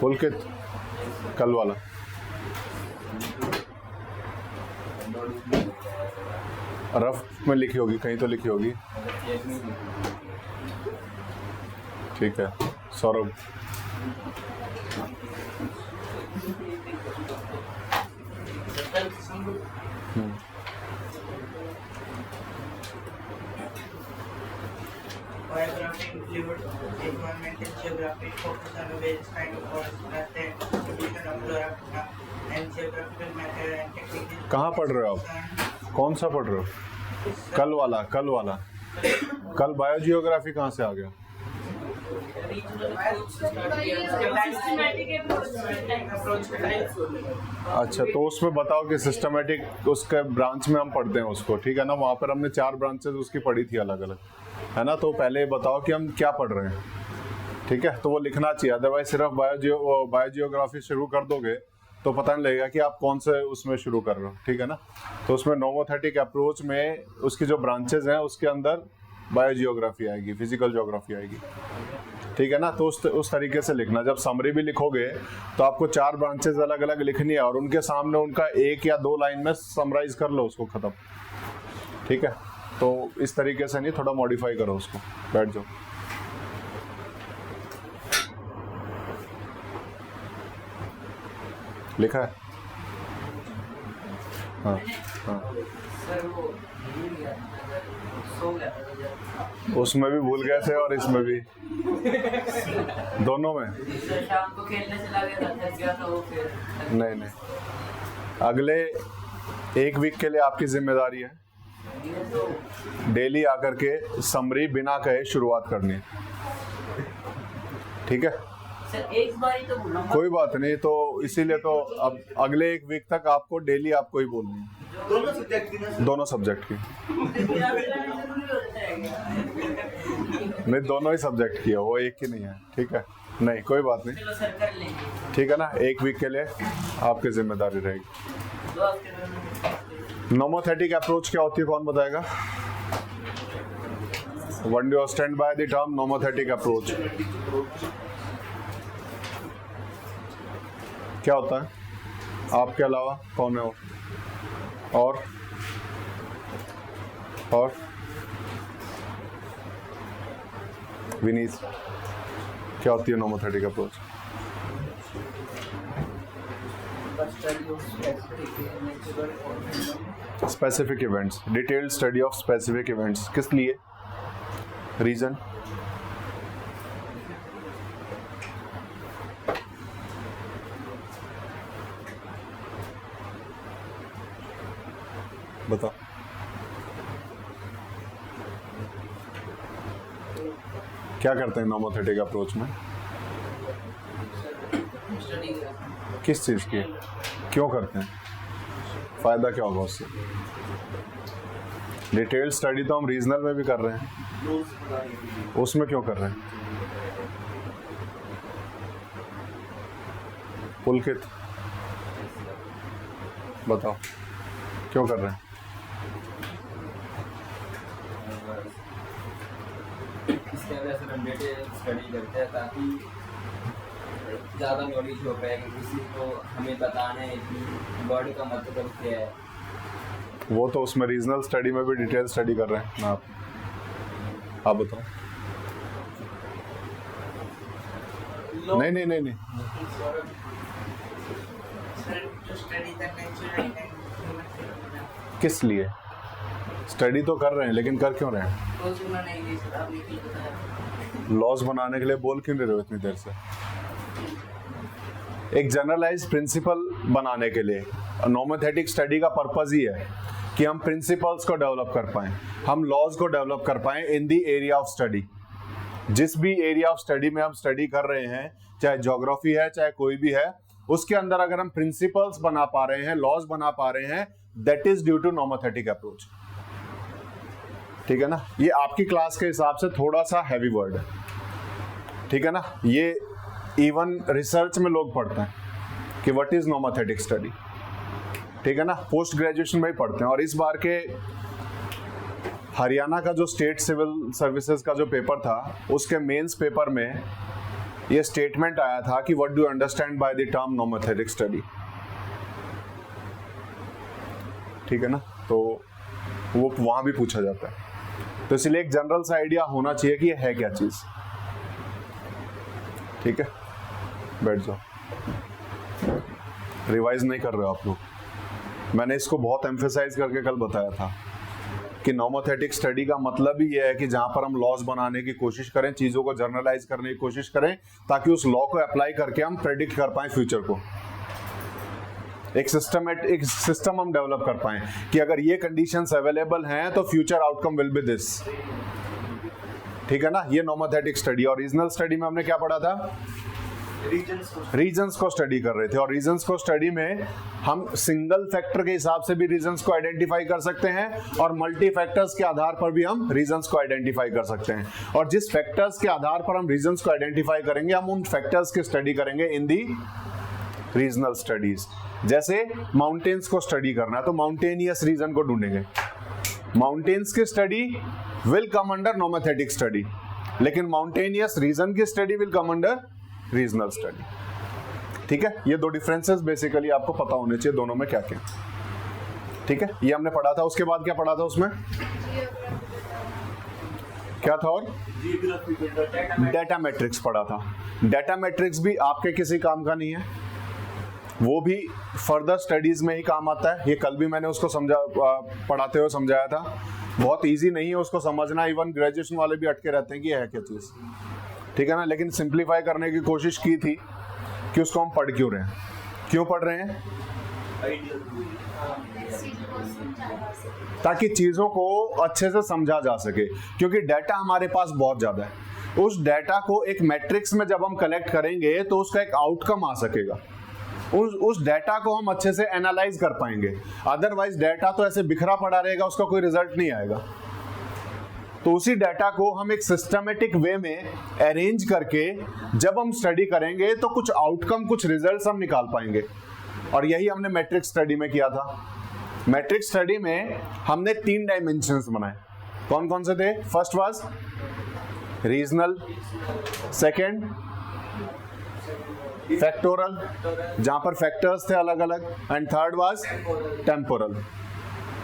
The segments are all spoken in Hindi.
पुलकित कल वाला रफ में लिखी होगी, कहीं तो लिखी होगी। ठीक है Saurabh. Biography includes environmental geography, focus on various kinds of forests, distribution of flora and geographical matter and technical. कहाँ पढ़ रहे हो आप? कौन सा पढ़ रहे हो? कल वाला कल बायोजियोग्राफी कहाँ से आ गया? अच्छा तो उसमें बताओ कि सिस्टमेटिक उसके ब्रांच में हम पढ़ते हैं उसको, ठीक है ना। वहाँ पर हमने 4 ब्रांचेस उसकी पढ़ी थी अलग अलग, है ना। तो पहले बताओ कि हम क्या पढ़ रहे हैं, ठीक है। तो वो लिखना चाहिए, अदरवाइज सिर्फ बायोजियोग्राफी शुरू कर दोगे तो पता नहीं लगेगा कि आप कौन से उसमें शुरू कर रहे हो, ठीक है ना। तो उसमें नोमोथेटिक अप्रोच में उसकी जो ब्रांचेज हैं उसके अंदर बायोजियोग्राफी आएगी, फिजिकल ज्योग्राफी आएगी, ठीक है ना। तो उस तरीके से लिखना। जब समरी भी लिखोगे तो आपको 4 ब्रांचेज अलग अलग लिखनी है और उनके सामने उनका 1 या 2 लाइन में समराइज कर लो उसको, खत्म, ठीक है। तो इस तरीके से नहीं, थोड़ा मॉडिफाई करो उसको। बैठ जाओ। लिखा है? हाँ हाँ। सर वो भूल गया, सो गया। उसमें भी भूल गए थे और इसमें भी, दोनों में। सर शाम को खेलने चला गया था, थक गया था वो फिर। नहीं, अगले 1 वीक के लिए आपकी जिम्मेदारी है डेली आकर के समरी बिना कहे शुरुआत करनी है, ठीक है। सर एक बार ही तो बोलना। कोई बात नहीं, तो इसीलिए तो अब अगले 1 वीक तक आपको डेली आपको ही बोलनी है। दोनों सब्जेक्ट की नहीं, दोनों ही सब्जेक्ट की है, वो एक ही नहीं है, ठीक है। नहीं कोई बात नहीं, चलो सर कर लेंगे, ठीक है ना। 1 वीक के लिए आपकी जिम्मेदारी रहेगी। 2 हफ्ते। नोमोथेटिक अप्रोच क्या होती है, कौन बताएगा? One do stand by the term nomothetic approach? क्या होता है आपके अलावा, कौन है वो? और विनीत, क्या होती है nomothetic approach? Specific events, detailed study of specific events. किस लिए? रीजन? बताओ। क्या करते हैं नोमोथेटिक अप्रोच में? किस चीज़ की? क्यों करते हैं? फायदा क्या होगा उससे? डिटेल्ड स्टडी तो हम रीजनल में भी कर रहे हैं, उसमें क्यों कर रहे हैं? पुलकित बताओ क्यों कर रहे हैं? इसके वजह से हम डिटेल स्टडी करते हैं ताकि ज़्यादा नॉलेज हो पाए कि किसी को हमें बताना है कि वर्ड का मतलब क्या है। वो तो उसमें रीजनल स्टडी में भी डिटेल स्टडी कर रहे हैं आप बताओ। नहीं किस लिए? स्टडी तो कर रहे हैं लेकिन कर क्यों रहे हैं? लॉज बनाने के लिए बोल क्यों नहीं रहे हो इतनी देर से? एक जनरलाइज प्रिंसिपल बनाने के लिए नोमोथेटिक स्टडी का पर्पस ही है कि हम प्रिंसिपल्स को डेवलप कर पाएं, हम लॉज को डेवलप कर पाएं इन दी एरिया ऑफ स्टडी। जिस भी एरिया ऑफ स्टडी में हम स्टडी कर रहे हैं, चाहे ज्योग्राफी है चाहे कोई भी है, उसके अंदर अगर हम प्रिंसिपल्स बना पा रहे हैं, लॉज बना पा रहे हैं, that is due to nomothetic approach, ठीक है ना। ये आपकी क्लास के हिसाब से थोड़ा सा हैवी वर्ड है, ठीक है ना। ये इवन रिसर्च में लोग पढ़ते हैं कि व्हाट इज नोमोथेटिक स्टडी, ठीक है ना। पोस्ट ग्रेजुएशन में ही पढ़ते हैं। और इस बार के हरियाणा का जो स्टेट सिविल सर्विसेज का जो पेपर था, उसके मेंस पेपर में ये स्टेटमेंट आया था कि what do you understand by the term nomothetic study, ठीक है ना, तो वो वहां भी पूछा जाता है। तो इसलिए एक जनरल सा आइडिया होना चाहिए कि ये है क्या चीज। ठीक है, बैठ जाओ, रिवाइज नहीं कर रहे हो आप लोग। मैंने इसको बहुत एम्फेसाइज करके कल बताया था कि नॉमेथेटिक स्टडी का मतलब ही ये है कि जहां पर हम लॉज बनाने की कोशिश करें, चीजों को जर्नलाइज करने की कोशिश करें, ताकि उस लॉ को अप्लाई करके हम प्रेडिक्ट कर पाए फ्यूचर को। एक सिस्टम हम डेवलप कर पाए कि अगर ये कंडीशंस अवेलेबल हैं तो future outcome will be this. ठीक है ना, ये नॉमेथेटिक स्टडी। और रीजनल स्टडी में हमने क्या पढ़ा था? रीजन्स को स्टडी कर रहे थे। और रीजन्स को स्टडी में हम सिंगल फैक्टर के हिसाब से भी रीजन्स को आइडेंटिफाई कर सकते हैं और मल्टी फैक्टर्स के आधार पर भी हम रीजन्स को आइडेंटिफाई कर सकते हैं। और जिस फैक्टर्स के आधार पर हम रीजन्स को आइडेंटिफाई करेंगे, हम उन फैक्टर्स की स्टडी करेंगे इन दी रीजनल स्टडीज। जैसे माउंटेन्स को स्टडी करना है तो माउंटेनियस रीजन को ढूंढेंगे। माउंटेन्स की study will come under nomothetic study, लेकिन माउंटेनियस रीजन की study will come under regional study. ठीक है, ये दो डिफरेंसेस बेसिकली आपको पता होने चाहिए दोनों में क्या क्या। ठीक है, ये हमने पढ़ा था। उसके बाद क्या पढ़ा था? उसमें क्या था? और डेटा मैट्रिक्स पढ़ा था। डेटा मैट्रिक्स भी आपके किसी काम का नहीं है, वो भी फर्दर स्टडीज में ही काम आता है। ये कल भी मैंने उसको पढ़ाते हुए समझाया था। बहुत इजी नहीं है उसको समझना, इवन ग्रेजुएशन वाले भी अटके रहते हैं कि है क्या चीज। ठीक है ना, लेकिन सिंप्लीफाई करने की कोशिश की थी कि उसको हम पढ़ क्यों रहे हैं, क्यों पढ़ रहे हैं, ताकि चीजों को अच्छे से समझा जा सके। क्योंकि डाटा हमारे पास बहुत ज्यादा है, उस डाटा को एक मैट्रिक्स में जब हम कलेक्ट करेंगे तो उसका एक आउटकम आ सकेगा। उस डाटा को हम अच्छे से एनालाइज कर पाएंगे। अदरवाइज डाटा तो ऐसे बिखरा पड़ा रहेगा, उसका कोई रिजल्ट नहीं आएगा। तो उसी डाटा को हम एक सिस्टमेटिक वे में अरेंज करके जब हम स्टडी करेंगे तो कुछ आउटकम, कुछ रिजल्ट्स हम निकाल पाएंगे। और यही हमने मैट्रिक्स स्टडी में किया था। मैट्रिक्स स्टडी में हमने 3 डायमेंशंस बनाए। कौन कौन से थे? First was regional, second factorial, जहां पर फैक्टर्स थे अलग अलग, एंड थर्ड वाज टेम्पोरल,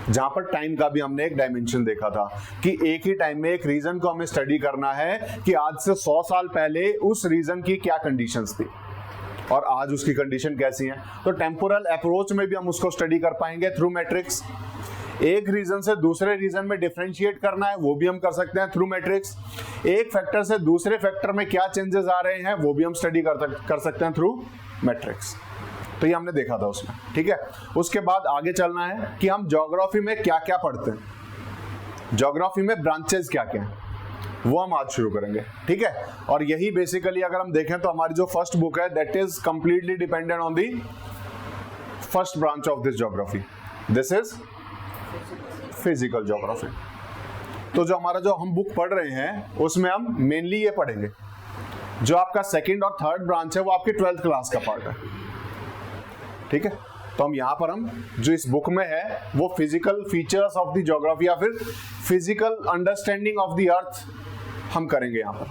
जहां पर टाइम का भी हमने एक डायमेंशन देखा था कि एक ही टाइम में एक रीजन को हमें स्टडी करना है कि आज से 100 साल पहले उस रीजन की क्या कंडीशंस थी और आज उसकी कंडीशन कैसी है। तो टेम्पोरल अप्रोच में भी हम उसको स्टडी कर पाएंगे थ्रू मैट्रिक्स। एक रीजन से दूसरे रीजन में डिफरेंशिएट करना है, वो भी हम कर सकते हैं थ्रू मैट्रिक्स। एक फैक्टर से दूसरे फैक्टर में क्या चेंजेस आ रहे हैं, वो भी हम स्टडी कर सकते हैं थ्रू मैट्रिक्स। तो ये हमने देखा था उसमें। ठीक है, उसके बाद आगे चलना है कि हम ज्योग्राफी में क्या क्या पढ़ते हैं, ज्योग्राफी में ब्रांचेस क्या क्या हैं, वो हम आज शुरू करेंगे। ठीक है, और यही बेसिकली अगर हम देखें तो हमारी जो फर्स्ट बुक है that is completely dependent on the first branch of this geography, this is physical geography. तो जो हमारा जो हम बुक पढ़ रहे हैं उसमें हम मेनली ये पढ़ेंगे। जो आपका सेकंड और थर्ड ब्रांच है वो आपकी 12th क्लास का पार्ट है। ठीक है, तो हम यहाँ पर हम जो इस बुक में है वो physical features of the geography या फिर फिजिकल अंडरस्टैंडिंग ऑफ द अर्थ हम करेंगे यहाँ पर।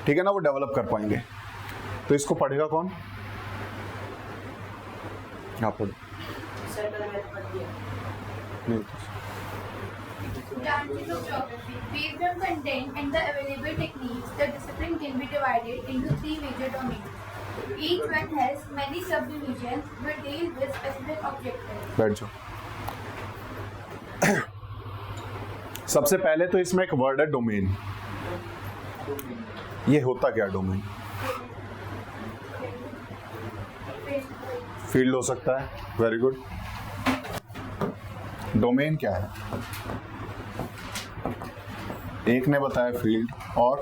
ठीक है ना, वो डेवलप कर पाएंगे। तो इसको पढ़ेगा कौन? आप पढ़ो। Branches of geography. Based on content and the available techniques, the discipline can be divided into 3 major domains. Each one has many subdivisions which deal with specific objectives. बैठ जाओ। सबसे पहले तो इसमें एक वर्ड है डोमेन। ये होता क्या डोमेन? फील्ड हो सकता है, वेरी गुड। डोमेन क्या है? एक ने बताया फील्ड, और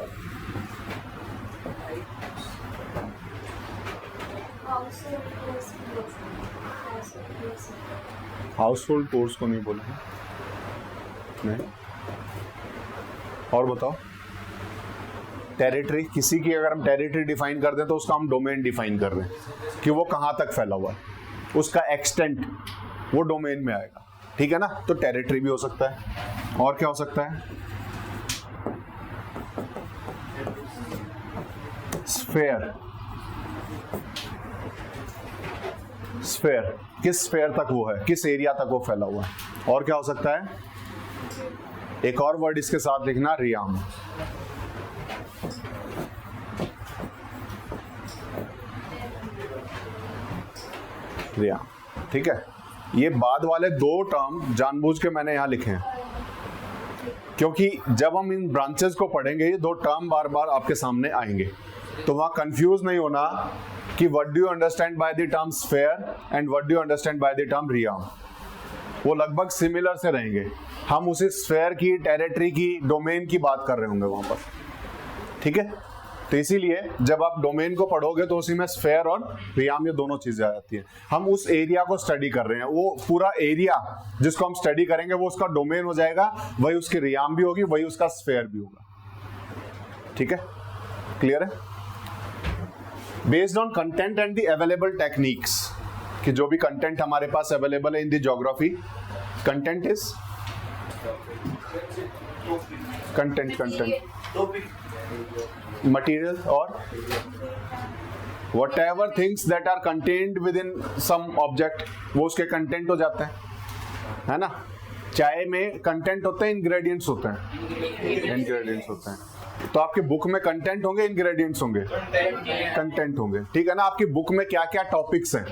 हाउसहोल्ड कोर्स को नहीं बोला है, नहीं। और बताओ, टेरिटरी, किसी की अगर हम टेरिटरी डिफाइन कर दें तो उसका हम डोमेन डिफाइन कर रहे हैं कि वो कहाँ तक फैला हुआ है, उसका एक्सटेंट वो डोमेन में आएगा। ठीक है ना, तो टेरिटरी भी हो सकता है। और क्या हो सकता है? स्फेयर, स्फेयर किस स्फेयर तक वो है, किस एरिया तक वो फैला हुआ है। और क्या हो सकता है, एक और वर्ड इसके साथ लिखना, रियाम। रियाम, ठीक है। ये बाद वाले दो टर्म जानबूझ के मैंने यहां लिखे हैं, क्योंकि जब हम इन ब्रांचेस को पढ़ेंगे ये दो टर्म बार बार आपके सामने आएंगे, तो वहां कंफ्यूज नहीं होना कि what do you understand by the term sphere and what do you understand by the term realm. वो लगभग सिमिलर से रहेंगे, हम उसी स्फेयर की, टेरिटरी की, डोमेन की बात कर रहे होंगे वहां पर, ठीक है। तो इसीलिए जब आप डोमेन को पढ़ोगे तो उसी में स्फेयर और रियाम ये दोनों चीजें आ जाती हैं। हम उस एरिया को स्टडी कर रहे हैं, वो पूरा एरिया जिसको हम स्टडी करेंगे वो उसका डोमेन हो जाएगा, वही उसकी रियाम भी होगी, वही उसका स्फेयर भी होगा, ठीक है। क्लियर है? Based on content and the available techniques, कि जो भी कंटेंट हमारे पास अवेलेबल है in the geography, content is content material or whatever things that are contained within some object, वो उसके कंटेंट हो जाते हैं, है ना। चाय में कंटेंट होते हैं, इंग्रेडिएंट्स होते हैं, इंग्रेडिएंट्स होते हैं। तो आपकी बुक में कंटेंट होंगे, इंग्रेडिएंट्स होंगे, कंटेंट होंगे, ठीक है ना। आपकी बुक में क्या क्या टॉपिक्स हैं,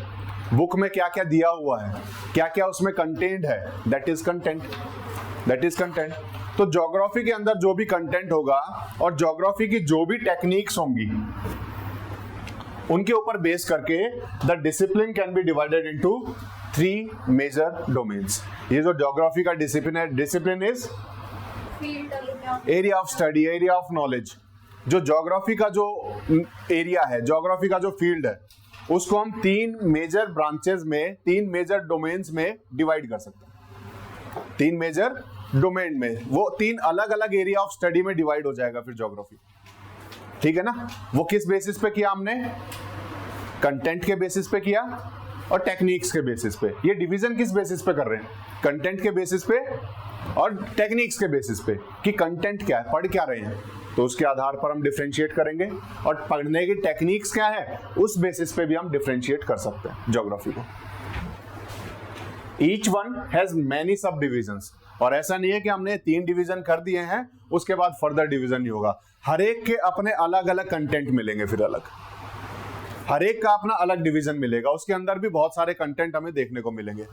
बुक में क्या क्या दिया हुआ है, क्या क्या उसमें कंटेंट है, that is content, that is content. तो ज्योग्राफी के अंदर जो भी कंटेंट होगा और ज्योग्राफी की जो भी टेक्निक्स होंगी, उनके ऊपर बेस करके the discipline can be divided into 3 major domains. ये जो ज्योग्राफी का डिसिप्लिन है, discipline is area of study, area of knowledge. जो ज्योग्राफी का जो एरिया है, ज्योग्राफी का जो फील्ड है, उसको हम 3 मेजर ब्रांचेस में, 3 मेजर डोमेन्स में डिवाइड कर सकते हैं। 3 मेजर डोमेन में, वो 3 अलग अलग एरिया ऑफ स्टडी में डिवाइड हो जाएगा फिर ज्योग्राफी, ठीक है ना। वो किस बेसिस पे किया हमने, कंटेंट के बेसिस पे किया और टेक्निक्स के बेसिस पे। ये डिवीजन किस बेसिस पे कर रहे हैं, कंटेंट के बेसिस पे और टेक्निक्स के बेसिस पे, कि कंटेंट क्या है, पढ़ क्या रहे हैं, तो उसके आधार पर हम डिफरेंशिएट करेंगे, और पढ़ने की टेक्निक्स क्या है उस बेसिस पे भी हम डिफरेंशिएट कर सकते हैं ज्योग्राफी को। ईच वन हैज मैनी सब डिविजन्स, और ऐसा नहीं है कि हमने 3 डिवीजन कर दिए हैं उसके बाद फर्दर डिवीजन नहीं होगा। हर एक के अपने अलग अलग कंटेंट मिलेंगे, फिर अलग हर एक का अपना अलग डिवीजन मिलेगा, उसके अंदर भी बहुत सारे कंटेंट हमें देखने को मिलेंगे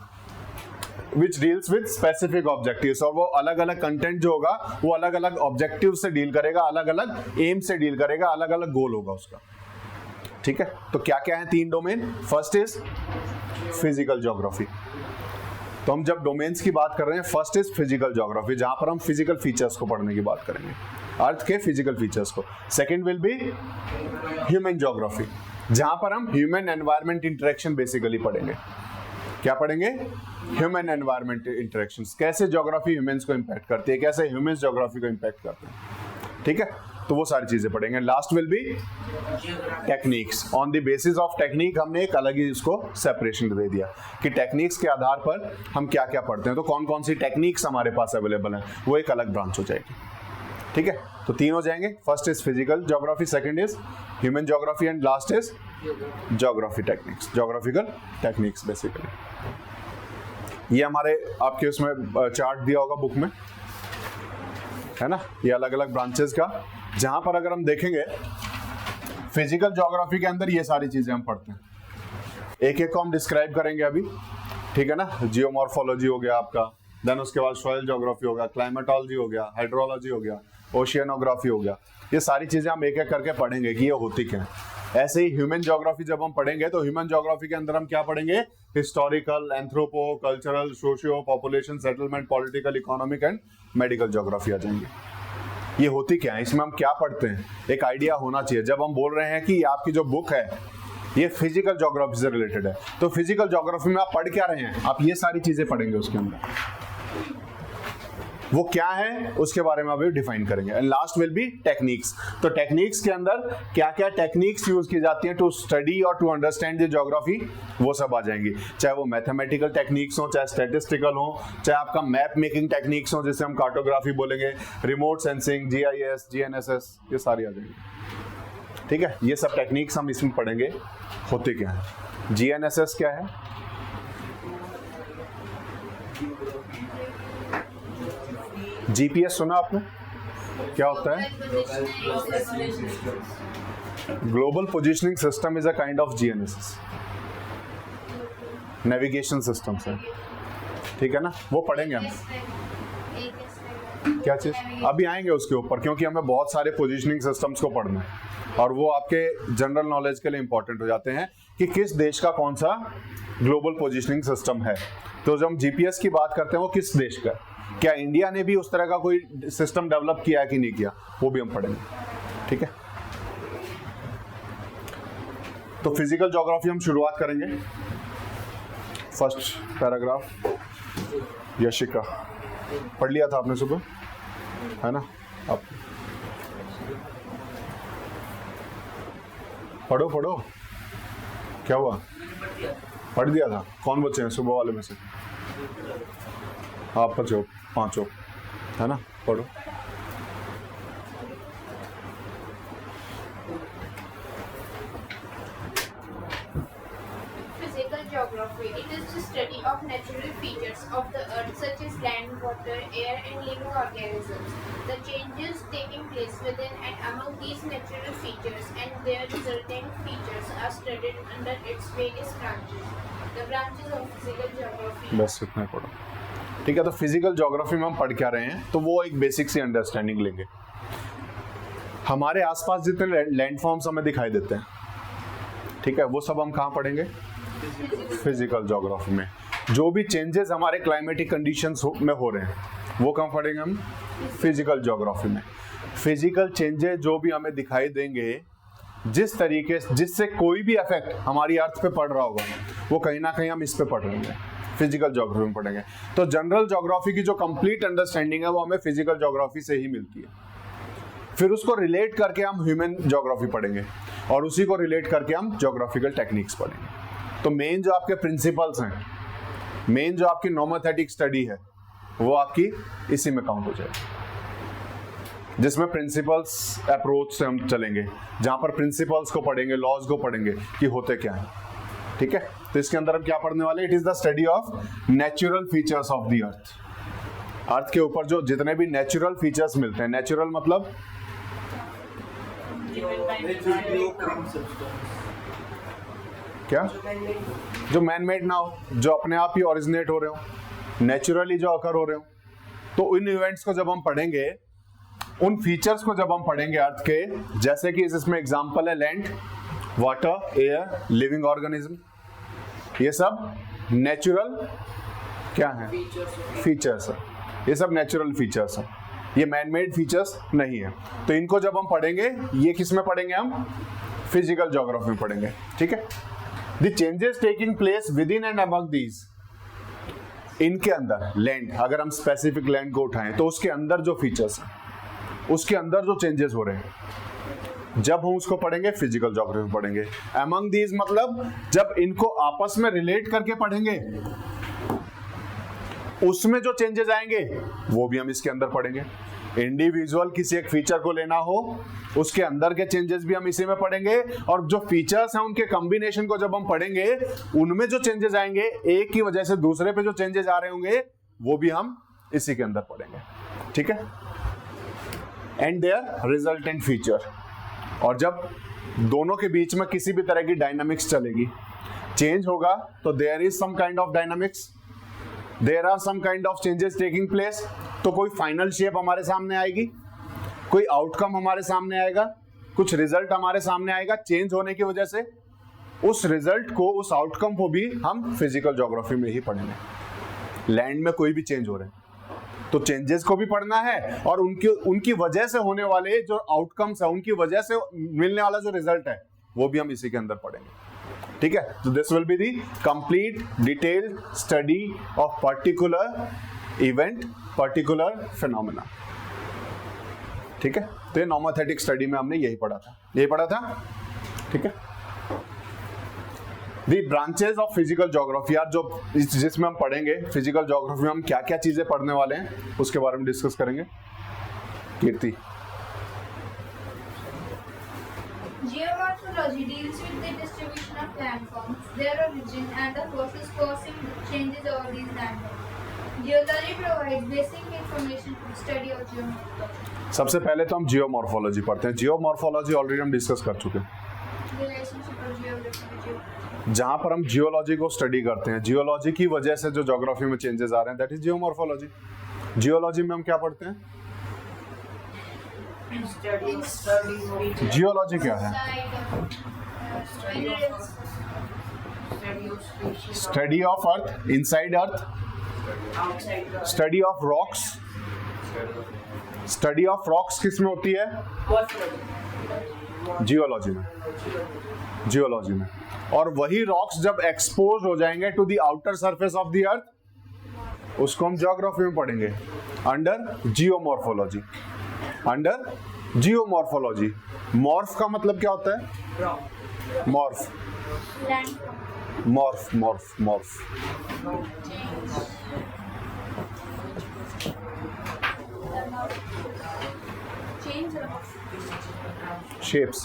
which deals with specific objectives, और वो अलग अलग कंटेंट जो होगा वो अलग अलग ऑब्जेक्टिव से डील करेगा, अलग अलग एम से डील करेगा, अलग अलग गोल होगा उसका, ठीक है। तो क्या क्या है 3 domain, first is physical geography. तो हम जब डोमेन्स की बात कर रहे हैं, फर्स्ट इज फिजिकल ज्योग्राफी, जहां पर हम फिजिकल फीचर्स को पढ़ने की बात करेंगे, अर्थ के फिजिकल फीचर्स को। Second will be human geography, जहां पर हम ह्यूमन एनवायरनमेंट इंटरेक्शन बेसिकली पढ़ेंगे। क्या पढ़ेंगे, ह्यूमन एनवायरनमेंट इंटरेक्शंस, कैसे ज्योग्राफी ह्यूमंस को इंपैक्ट करती है, कैसे ह्यूमंस ज्योग्राफी को इंपैक्ट करते हैं, ठीक है। तो वो सारी चीजें पढ़ेंगे। Last will be techniques. On the basis of technique हमने एक अलग ही इसको सेपरेशन दे दिया कि टेक्निक्स के आधार पर हम क्या क्या पढ़ते हैं, तो कौन कौन सी टेक्निक्स हमारे पास अवेलेबल है, वो एक अलग ब्रांच हो जाएगी, ठीक है। तो 3 हो जाएंगे, first is physical geography, second is human geography and last is geography techniques, geographical techniques basically. ये हमारे आपके उसमें चार्ट दिया होगा बुक में, है ना, ये अलग अलग ब्रांचेस का, जहां पर अगर हम देखेंगे फिजिकल ज्योग्राफी के अंदर ये सारी चीजें हम पढ़ते हैं, एक एक को हम डिस्क्राइब करेंगे अभी, ठीक है ना। जियोमॉर्फोलॉजी हो गया आपका, देन उसके बाद सॉइल ज्योग्राफी हो गया, क्लाइमेटोलॉजी हो गया, हाइड्रोलॉजी हो गया, ओशियनोग्राफी हो गया, ये सारी चीजें हम एक एक करके पढ़ेंगे कि ये होती क्या है। ऐसे ही ह्यूमन ज्योग्राफी जब हम पढ़ेंगे तो ह्यूमन ज्योग्राफी के अंदर हम क्या पढ़ेंगे, historical, anthropo, cultural, socio, population, settlement, political, economic and medical geography आ जाएंगे। ये होती क्या है, इसमें हम क्या पढ़ते हैं, एक आइडिया होना चाहिए। जब हम बोल रहे हैं कि आपकी जो बुक है ये फिजिकल ज्योग्राफी से रिलेटेड है, तो फिजिकल ज्योग्राफी में आप पढ़ क्या रहे हैं, आप ये सारी चीजें पढ़ेंगे उसके अंदर, वो क्या है उसके बारे में अभी डिफाइन करेंगे। And last will be techniques. तो टेक्निक्स के अंदर क्या क्या टेक्निक्स यूज की जाती हैं टू स्टडी और टू अंडरस्टैंड द ज्योग्राफी, वो सब आ जाएंगी, चाहे वो मैथमेटिकल टेक्निक्स हो, चाहे स्टैटिस्टिकल हो, चाहे आपका मैप मेकिंग टेक्निक्स हो जिसे हम कार्टोग्राफी बोलेंगे, रिमोट सेंसिंग, GIS, GNSS, ये सारी आ जाएंगी, ठीक है, ये सब टेक्निक्स हम इसमें पढ़ेंगे होते क्या है। जीएनएसएस क्या है? जीपीएस सुना आपने? क्या होता है? Global positioning system is a kind of GNSS, navigation system से, ठीक है ना, वो पढ़ेंगे हम। क्या चीज? अभी आएंगे उसके ऊपर, क्योंकि हमें बहुत सारे पोजीशनिंग सिस्टम्स को पढ़ना है और वो आपके जनरल नॉलेज के लिए इंपॉर्टेंट हो जाते हैं कि किस देश का कौन सा ग्लोबल पोजीशनिंग सिस्टम है। तो जब हम जीपीएस की बात करते हैं वो किस देश का, क्या इंडिया ने भी उस तरह का कोई सिस्टम डेवलप किया है कि नहीं किया, वो भी हम पढ़ेंगे, ठीक है। तो फिजिकल ज्योग्राफी हम शुरुआत करेंगे। फर्स्ट पैराग्राफ यशिका पढ़ लिया था आपने सुबह, है ना? आप पढ़ो पढ़ो, क्या हुआ? पढ़ दिया था? कौन बच्चे हैं सुबह वाले में से? आप बच्चे हो, पांचों, है ना? पढ़ो। Physical geography. It is the study of natural features of the earth such as land, water, air and living organisms. The changes taking place within and among these natural features and their resultant features are studied under its various branches. The branches of physical geography. बस इतना ही पढ़ो, ठीक है। तो फिजिकल ज्योग्राफी में हम पढ़ क्या रहे हैं, तो वो एक बेसिक सी अंडरस्टैंडिंग लेंगे। हमारे आसपास जितने लैंडफॉर्म्स हमें दिखाई देते हैं, ठीक है, वो सब हम कहाँ पढ़ेंगे? फिजिकल ज्योग्राफी में। जो भी चेंजेस हमारे क्लाइमेटिक कंडीशंस में हो रहे हैं वो कहाँ पढ़ेंगे हम? फिजिकल ज्योग्राफी में। फिजिकल चेंजेस जो भी हमें दिखाई देंगे, जिस तरीके से जिससे कोई भी इफेक्ट हमारी अर्थ पे पड़ रहा होगा, वो कहीं ना कहीं हम इस पे पढ़ रहे हैं, फिजिकल ज्योग्राफी में पढ़ेंगे। तो जनरल ज्योग्राफी की जो कंप्लीट अंडरस्टैंडिंग है वो हमें फिजिकल ज्योग्राफी से ही मिलती है। फिर उसको रिलेट करके हम ह्यूमन ज्योग्राफी पढ़ेंगे और उसी को रिलेट करके हम ज्योग्राफिकल टेक्निक्स पढ़ेंगे। तो मेन जो आपके प्रिंसिपल्स हैं, मेन जो आपकी नॉमेथेटिक स्टडी है, वो आपकी इसी में काउंट हो जाएगी, जिसमें प्रिंसिपल्स अप्रोच से हम चलेंगे, जहां पर प्रिंसिपल्स को पढ़ेंगे, लॉज को पढ़ेंगे कि होते क्या है, ठीक है। तो इसके अंदर हम क्या पढ़ने वाले? It is the study of natural features of the earth. Earth के ऊपर जो जितने भी नेचुरल फीचर्स मिलते हैं, नेचुरल मतलब क्या? जो मैन मेड ना हो, जो अपने आप ही ओरिजिनेट हो रहे हो, नेचुरली जो अकर हो रहे हो। तो उन इवेंट्स को जब हम पढ़ेंगे, उन फीचर्स को जब हम पढ़ेंगे अर्थ के, जैसे कि इसमें एग्जांपल है land, water, air, living organism, ये सब नेचुरल क्या है? फीचर्स है। ये सब नेचुरल फीचर्स हैं, ये मैन मेड फीचर्स नहीं है। तो इनको जब हम पढ़ेंगे, ये किस में पढ़ेंगे हम? फिजिकल ज्योग्राफी में पढ़ेंगे, ठीक है। The changes taking place with in and among these, इनके अंदर लैंड, अगर हम स्पेसिफिक लैंड को उठाएं तो उसके अंदर जो फीचर्स हैं, उसके अंदर जो चेंजेस हो रहे हैं, जब हम उसको पढ़ेंगे फिजिकल ज्योग्राफी पढ़ेंगे। अमंग दीज मतलब जब इनको आपस में रिलेट करके पढ़ेंगे, उसमें जो चेंजेस आएंगे वो भी हम इसके अंदर पढ़ेंगे। इंडिविजुअल किसी एक फीचर को लेना हो, उसके अंदर के चेंजेस भी हम इसी में पढ़ेंगे, और जो फीचर्स हैं उनके कॉम्बिनेशन को जब हम पढ़ेंगे, उनमें जो चेंजेस आएंगे, एक की वजह से दूसरे पे जो चेंजेस आ रहे होंगे, वो भी हम इसी के अंदर पढ़ेंगे, ठीक है। एंड देयर रिजल्टेंट फीचर, और जब दोनों के बीच में किसी भी तरह की डायनामिक्स चलेगी, चेंज होगा, तो there is some kind of dynamics, there are some kind of changes taking place. तो कोई फाइनल शेप हमारे सामने आएगी, कोई आउटकम हमारे सामने आएगा, कुछ रिजल्ट हमारे सामने आएगा चेंज होने की वजह से। उस रिजल्ट को, उस आउटकम को भी हम फिजिकल ज्योग्राफी में ही पढ़ेंगे। लैंड में कोई भी चेंज हो रहे हैं तो चेंजेस को भी पढ़ना है, और उनकी वजह से होने वाले जो आउटकम्स है, उनकी वजह से मिलने वाला जो रिजल्ट है, वो भी हम इसी के अंदर पढ़ेंगे, ठीक है। तो this will be the complete detailed study of particular event, particular phenomena, ठीक है। तो ये नॉमेथेटिक स्टडी में हमने यही पढ़ा था, ठीक है। दी ब्रांचेस ऑफ फिजिकल ज्योग्राफी, यार जो जिसमें हम पढ़ेंगे फिजिकल ज्योग्राफी में हम क्या क्या चीजें पढ़ने वाले हैं उसके बारे में डिस्कस करेंगे। कीर्ति। morphology deals with the distribution of landforms, their origin, and the forces causing changes over these landforms. Geology provides basic information for study of geomorphology. सबसे पहले तो हम जियोमॉर्फोलॉजी पढ़ते हैं। जियोमॉर्फोलॉजी ऑलरेडी हम डिस्कस कर चुके हैं, Relationship of geography with geography. जहां पर हम जियोलॉजी को स्टडी करते हैं। जियोलॉजी की वजह से जो ज्योग्राफी में चेंजेस आ रहे हैं, दैट इज जियोमॉर्फोलॉजी। जियोलॉजी में हम क्या पढ़ते हैं? जियोलॉजी क्या है? Study of earth, inside earth, study of rocks. Study of rocks किस में होती है? जियोलॉजी में। जियोलॉजी में। और वही रॉक्स जब एक्सपोज हो जाएंगे to the outer surface of the earth, उसको हम ज्योग्राफी में पढ़ेंगे under geomorphology. Under geomorphology. Morph का मतलब क्या होता है? Morph, Landform. Morph, morph, morph. Change of shapes,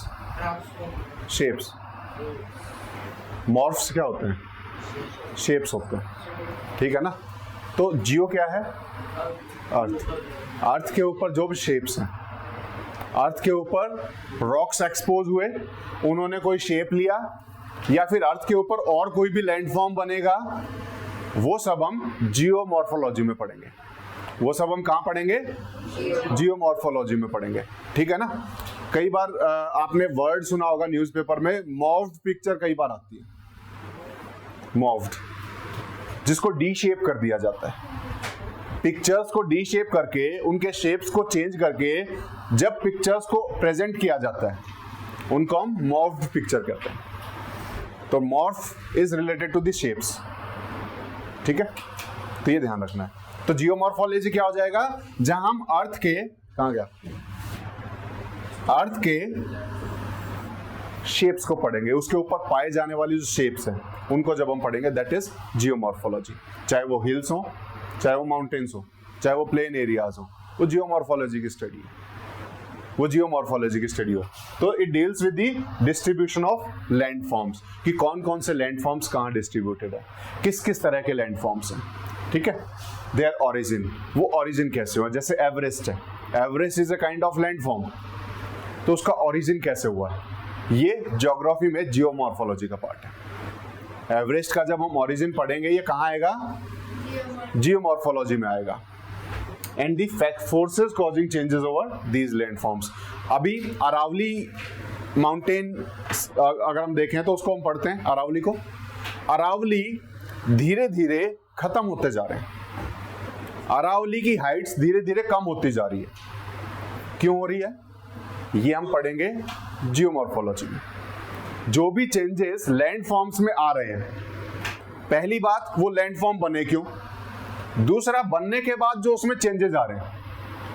shapes. Morphs क्या होते हैं? शेप्स होते हैं, ठीक है ना। तो जियो क्या है? अर्थ। अर्थ के ऊपर जो भी शेप्स हैं, अर्थ के ऊपर रॉक्स एक्सपोज हुए, उन्होंने कोई शेप लिया, या फिर अर्थ के ऊपर और कोई भी लैंडफॉर्म बनेगा, वो सब हम जियोमॉर्फोलॉजी में पढ़ेंगे। वो सब हम कहाँ पढ़ेंगे? जियोमॉर्फोलॉजी में पढ़ेंगे, ठीक है ना। कई बार आपने वर्ड सुना होगा न्यूज़पेपर में, मॉव्ड पिक्चर कई बार आती है। मॉव्ड, जिसको डी शेप कर दिया जाता है। पिक्चर्स को डी शेप करके, उनके शेप्स को चेंज करके जब पिक्चर्स को प्रेजेंट किया जाता है, उनको हम मॉव्ड पिक्चर कहते हैं। तो morph is related to the shapes, ठीक है। तो ये ध्यान रखना है। तो जियोमॉर्फोलॉजी क्या हो जाएगा? जहां हम अर्थ के, कहां गया, अर्थ के शेप्स को पढ़ेंगे, उसके ऊपर पाए जाने वाली जो शेप्स हैं उनको जब हम पढ़ेंगे, दैट इज जियोमॉर्फोलॉजी। चाहे वो हिल्स हो, चाहे वो माउंटेन्स हो, चाहे वो प्लेन एरियाज हो, वो जियोमॉर्फोलॉजी की स्टडी है। वो जियोमॉर्फोलॉजी की स्टडी हो। तो it deals with the distribution of landforms, कि कौन कौन से लैंडफॉर्म्स कहाँ डिस्ट्रीब्यूटेड है, किस किस तरह के लैंडफॉर्म्स हैं, ठीक है। देयर ओरिजिन, वो ओरिजिन कैसे हुआ? जैसे एवरेस्ट है, Everest is a kind of landform, तो उसका ओरिजिन कैसे हुआ है, ये ज्योग्राफी में जियोमॉर्फोलॉजी का पार्ट है। एवरेस्ट का जब हम ओरिजिन पढ़ेंगे, ये कहाँ आएगा? जियोमॉर्फोलॉजी में आएगा। And the fact forces causing changes over these landforms. अभी अरावली माउंटेन अगर हम देखें तो उसको हम पढ़ते हैं, अरावली को। अरावली धीरे धीरे खत्म होते जा रहे हैं। अरावली की हाइट्स धीरे धीरे कम होती जा रही है। क्यों हो रही है? ये हम पढ़ेंगे जियोमॉर्फोलॉजी में। जो भी चेंजेस लैंडफॉर्म्स में आ रहे हैं, पहली बात वो लैंडफॉर्म बने क्यों, दूसरा बनने के बाद जो उसमें चेंजेस आ रहे हैं,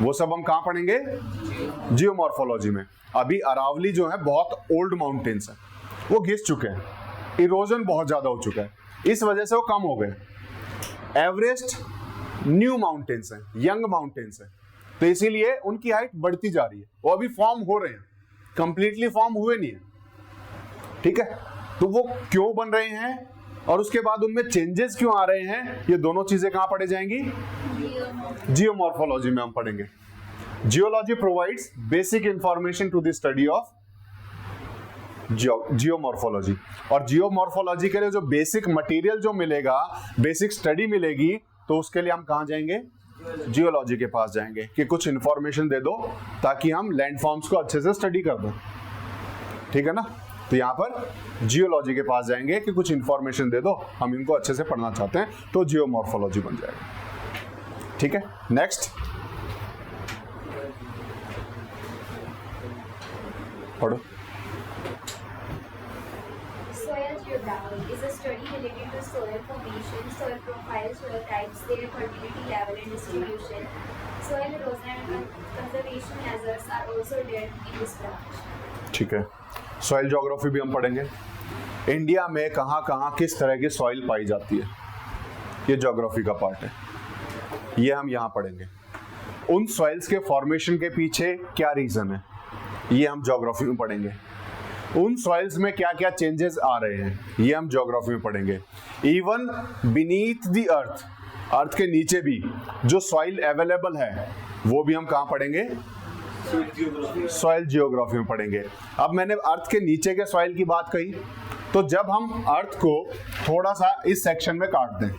वो सब हम कहां पढ़ेंगे? जियोमॉर्फोलॉजी में। अभी अरावली जो है बहुत ओल्ड माउंटेन्स है, वो घिस चुके हैं, इरोजन बहुत ज्यादा हो चुका है, इस वजह से वो कम हो गए। एवरेस्ट न्यू माउंटेन्स है, यंग माउंटेन्स है, तो इसीलिए उनकी हाइट बढ़ती जा रही है। वो अभी फॉर्म हो रहे हैं, कंप्लीटली फॉर्म हुए नहीं है, ठीक है। तो वो क्यों बन रहे हैं और उसके बाद उनमें चेंजेस क्यों आ रहे हैं, ये दोनों चीजें कहां पढ़े जाएंगी? जियोमॉर्फोलॉजी में हम पढ़ेंगे। Geology provides basic information to the study of geomorphology. और जियोमॉर्फोलॉजी के लिए जो बेसिक मटेरियल जो मिलेगा, बेसिक स्टडी मिलेगी, तो उसके लिए हम कहां जाएंगे? जियोलॉजी के पास जाएंगे कि कुछ इंफॉर्मेशन दे दो ताकि हम लैंडफॉर्म्स को अच्छे से स्टडी कर दें, ठीक है ना। तो यहाँ पर जियोलॉजी के पास जाएंगे कि कुछ इंफॉर्मेशन दे दो, हम इनको अच्छे से पढ़ना चाहते हैं, तो जियोमॉर्फोलॉजी बन जाएगा, ठीक है। नेक्स्ट पढ़ो। Soil geography is a study related to soil formation, soil profiles, soil types, their fertility level and distribution. Soil erosion and conservation hazards are also dealt in this branch. ठीक है। सॉइल ज्योग्राफी भी हम पढ़ेंगे। इंडिया में कहाँ कहाँ किस तरह की सॉइल पाई जाती है, ये ज्योग्राफी का पार्ट है, ये हम यहाँ पढ़ेंगे। उन सॉइल्स के फॉर्मेशन के पीछे क्या रीजन है, ये हम ज्योग्राफी में पढ़ेंगे। उन सॉइल्स में क्या क्या चेंजेस आ रहे हैं, ये हम ज्योग्राफी में पढ़ेंगे। Even beneath the earth, earth के नीचे भी जो सॉइल अवेलेबल है वो भी हम कहाँ पढ़ेंगे, सॉइल जियोग्राफी में पढ़ेंगे। अब मैंने अर्थ के नीचे के सॉइल की बात कही, तो जब हम अर्थ को थोड़ा सा इस सेक्शन में काट दें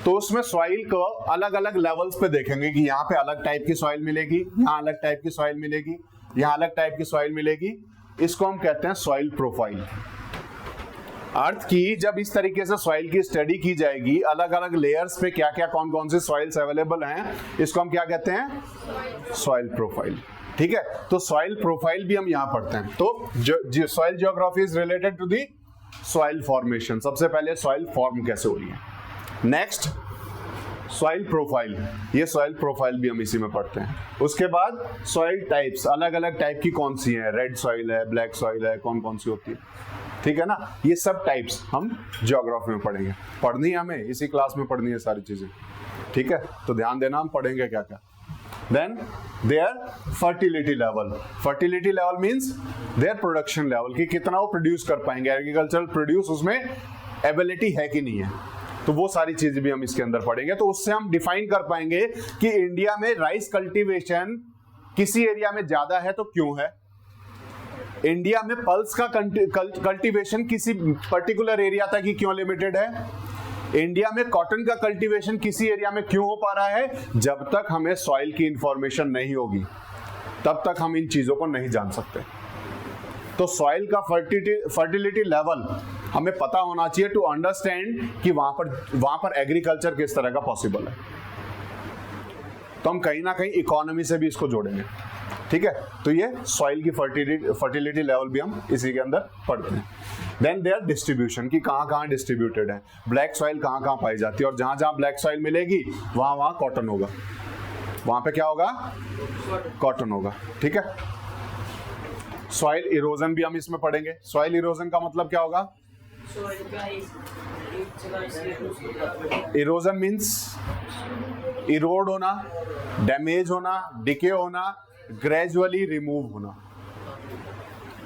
तो उसमें सॉइल को अलग अलग लेवल्स पे देखेंगे कि यहाँ पे अलग टाइप की सॉइल मिलेगी, यहाँ अलग टाइप की सॉइल मिलेगी, यहाँ अलग टाइप की सॉइल मिलेगी। इसको हम कहते हैं सॉइल प्रोफाइल। अर्थ की जब इस तरीके से सॉइल की स्टडी की जाएगी, अलग अलग लेयर्स पे क्या क्या कौन कौन से सॉइल्स अवेलेबल हैं, इसको हम क्या कहते हैं, सॉइल प्रोफाइल। ठीक है, तो सॉइल प्रोफाइल भी हम यहाँ पढ़ते हैं। तो जो soil geography is related to the soil formation. सबसे पहले सॉइल फॉर्म कैसे हो रही है, नेक्स्ट सॉइल प्रोफाइल, ये सॉइल प्रोफाइल भी हम इसी में पढ़ते हैं। उसके बाद सॉइल टाइप्स, अलग अलग टाइप की कौन सी है, रेड सॉइल है, ब्लैक सॉइल है, कौन कौन सी होती है, ठीक है ना। ये सब टाइप्स हम ज्योग्राफी में पढ़ेंगे। पढ़नी है हमें, इसी क्लास में पढ़नी है सारी चीजें, ठीक है। तो ध्यान देना, हम पढ़ेंगे क्या क्या। Then their fertility level, fertility level means their production level, कि कितना वो प्रोड्यूस कर पाएंगे, एग्रीकल्चरल प्रोड्यूस उसमें एबिलिटी है कि नहीं है। तो वो सारी चीजें भी हम इसके अंदर पढ़ेंगे। तो उससे हम डिफाइन कर पाएंगे कि इंडिया में राइस कल्टीवेशन किसी एरिया में ज्यादा है तो क्यों है, इंडिया में पल्स का कल्टीवेशन किसी पर्टिकुलर एरिया तक ही क्यों लिमिटेड है, इंडिया में कॉटन का कल्टीवेशन किसी एरिया में क्यों हो पा रहा है। जब तक हमें सॉइल की इंफॉर्मेशन नहीं होगी तब तक हम इन चीजों को नहीं जान सकते। तो सॉइल का फर्टिलिटी लेवल हमें पता होना चाहिए टू अंडरस्टैंड कि वहां पर एग्रीकल्चर किस तरह का पॉसिबल है। तो हम कहीं ना कहीं इकोनॉमी से भी इसको जोड़ेंगे, ठीक है। तो ये सॉइल की फर्टिलिटी लेवल भी हम इसी के अंदर पढ़ते हैं। देन देयर डिस्ट्रीब्यूशन, की कहाँ कहाँ डिस्ट्रीब्यूटेड है, ब्लैक सॉइल कहाँ कहाँ पाई जाती है, और जहां जहां ब्लैक सॉइल मिलेगी वहां वहां कॉटन होगा, वहां पे क्या होगा, कॉटन होगा, ठीक है। सॉइल इरोजन भी हम इसमें पढ़ेंगे। सॉइल इरोजन का मतलब क्या होगा, इरोजन मीन्स इरोड होना, डैमेज होना, डिके होना, ग्रेजुअली रिमूव होना।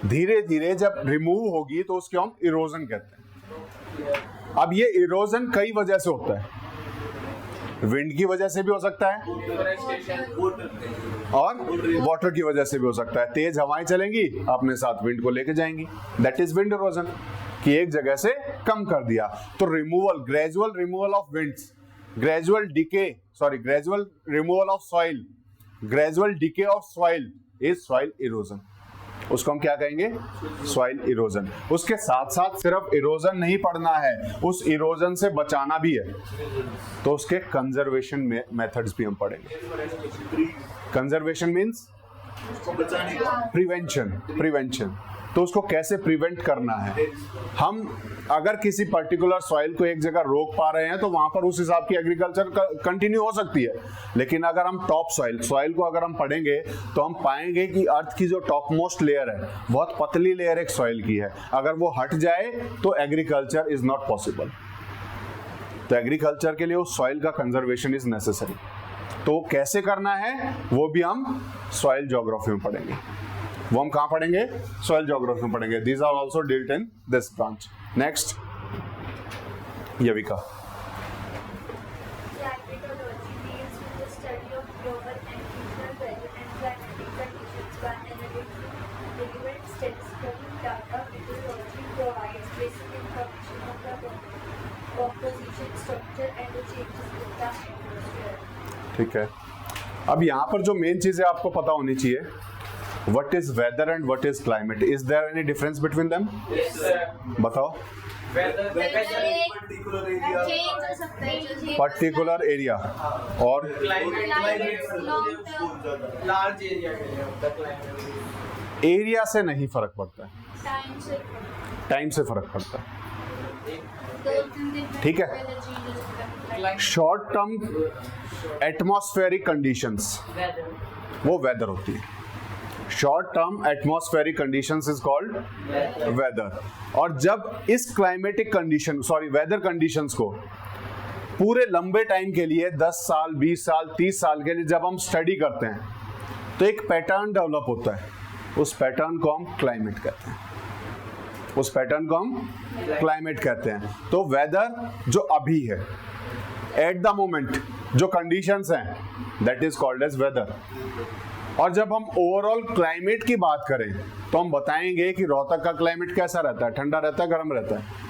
धीरे धीरे जब रिमूव होगी तो उसको हम इरोजन कहते हैं। अब ये इरोजन कई वजह से होता है, विंड की वजह से भी हो सकता है और वाटर की वजह से भी हो सकता है। तेज हवाएं चलेंगी, अपने साथ विंड को लेके जाएंगी, दैट इज विंड इरोजन, कि एक जगह से कम कर दिया। तो removal, gradual removal of winds, gradual removal of soil, gradual decay of soil is soil erosion. उसको हम क्या कहेंगे, सॉइल इरोजन। उसके साथ साथ सिर्फ इरोजन नहीं पढ़ना है, उस इरोजन से बचाना भी है, तो उसके कंजर्वेशन मेथड्स भी हम पढ़ेंगे। कंजर्वेशन मीन्स प्रिवेंशन, तो उसको कैसे प्रिवेंट करना है। हम अगर किसी पर्टिकुलर सॉइल को एक जगह रोक पा रहे हैं तो वहां पर उस हिसाब की एग्रीकल्चर कंटिन्यू हो सकती है। लेकिन अगर हम टॉप सॉइल को अगर हम पढ़ेंगे तो हम पाएंगे कि अर्थ की जो टॉप मोस्ट लेयर है, बहुत पतली लेयर एक सॉइल की है, अगर वो हट जाए तो एग्रीकल्चर इज नॉट पॉसिबल। तो एग्रीकल्चर के लिए उस सॉइल का कंजर्वेशन इज नेसेसरी। तो कैसे करना है वो भी हम सॉइल ज्योग्राफी में पढ़ेंगे। वो हम कहाँ पढ़ेंगे, सॉइल ज्योग्राफी में पढ़ेंगे। These are also dealt in this branch. Next यविका। Climatology deals with the study of global and regional weather and climatic conditions by analyzing relevant statistical data. Meteorology provides basic information of the composition, structure and the changes in the atmosphere. ठीक है, अब यहाँ पर जो मेन चीजें आपको पता होनी चाहिए, what is weather and what is climate? Is there any difference between them? Yes, sir. बताओ। पर्टिकुलर एरिया और लार्ज एरिया के लिए होता है क्लाइमेट। एरिया से नहीं फर्क पड़ता है, टाइम से फर्क पड़ता है, ठीक है। शॉर्ट टर्म एटमॉस्फेरिक कंडीशंस वो वेदर होती है। Short term atmospheric conditions is called weather. और जब इस क्लाइमेटिक कंडीशन वेदर कंडीशंस को पूरे लंबे टाइम के लिए 10 साल 20 साल 30 साल के लिए जब हम स्टडी करते हैं तो एक पैटर्न डेवलप होता है। उस पैटर्न को हम क्लाइमेट कहते हैं, उस पैटर्न को हम क्लाइमेट कहते हैं। तो वेदर जो अभी है, एट द मोमेंट जो कंडीशंस हैं, that is called as weather. और जब हम ओवरऑल क्लाइमेट की बात करें तो हम बताएंगे कि रोहतक का क्लाइमेट कैसा रहता है, ठंडा रहता है, गर्म रहता है।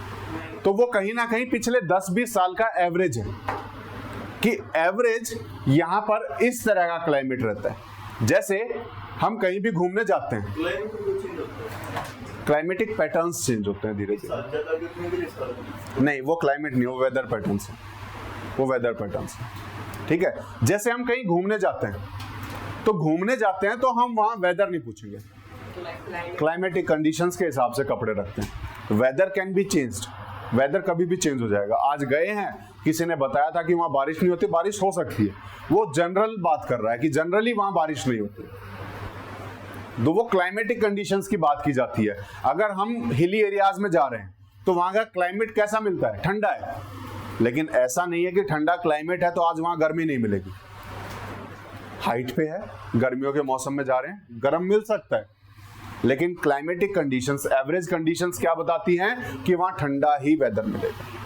तो वो कहीं ना कहीं पिछले 10-20 साल का एवरेज है कि एवरेज यहाँ पर इस तरह का क्लाइमेट रहता है। जैसे हम कहीं भी घूमने जाते हैं, क्लाइमेटिक पैटर्न्स चेंज होते हैं धीरे धीरे। नहीं, वो क्लाइमेट नहीं, वो वेदर पैटर्न्स है, वो वेदर पैटर्न्स है, ठीक है। जैसे हम कहीं घूमने जाते हैं, तो घूमने जाते हैं तो हम वहाँ वेदर नहीं पूछेंगे, क्लाइमेटिक कंडीशंस के हिसाब से कपड़े रखते हैं। Weather can be changed, weather कभी भी चेंज हो जाएगा। आज गए हैं, किसी ने बताया था कि वहाँ बारिश नहीं होती, बारिश हो सकती है, वो जनरल बात कर रहा है कि जनरली वहाँ बारिश नहीं होती। तो वो क्लाइमेटिक कंडीशंस की बात की जाती है। अगर हम हिली एरियाज में जा रहे हैं तो वहाँ का क्लाइमेट कैसा मिलता है, ठंडा है। लेकिन ऐसा नहीं है कि ठंडा क्लाइमेट है तो आज वहाँ गर्मी नहीं मिलेगी। हाइट पे है, गर्मियों के मौसम में जा रहे हैं, गर्म मिल सकता है, लेकिन क्लाइमेटिक कंडीशंस, एवरेज कंडीशंस क्या बताती हैं कि वहां ठंडा ही वेदर मिलेगा।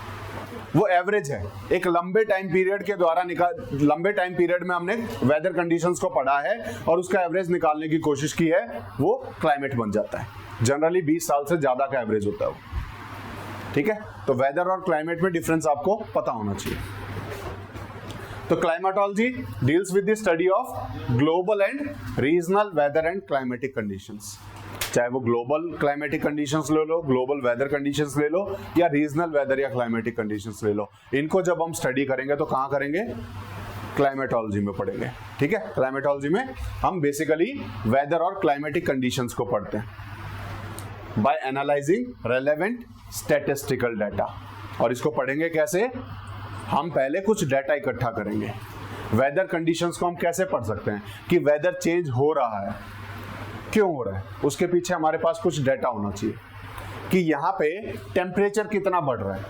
वो एवरेज है, एक लंबे टाइम पीरियड के द्वारा लंबे टाइम पीरियड में हमने वेदर कंडीशंस को पढ़ा है और उसका एवरेज निकालने की कोशिश की है, वो क्लाइमेट बन जाता है। जनरली 20 साल से ज्यादा का एवरेज होता है वो, ठीक है। तो वेदर और क्लाइमेट में डिफरेंस आपको पता होना चाहिए। तो climatology deals with the study of global and regional weather and climatic conditions. चाहे वो ग्लोबल क्लाइमेटिक कंडीशंस ले लो, ग्लोबल वेदर कंडीशंस ले लो, या रीजनल वेदर या क्लाइमेटिक कंडीशंस ले लो, इनको जब हम स्टडी करेंगे तो कहाँ करेंगे, क्लाइमेटोलॉजी में पढ़ेंगे, ठीक है। क्लाइमेटोलॉजी में हम बेसिकली वेदर और क्लाइमेटिक कंडीशंस को पढ़ते हैं by analysing relevant statistical data. और इसको पढ़ेंगे कैसे, हम पहले कुछ डाटा इकट्ठा करेंगे। वेदर कंडीशंस को हम कैसे पढ़ सकते हैं कि वेदर चेंज हो रहा है, क्यों हो रहा है, उसके पीछे हमारे पास कुछ डाटा होना चाहिए कि यहाँ पे टेम्परेचर कितना बढ़ रहा है,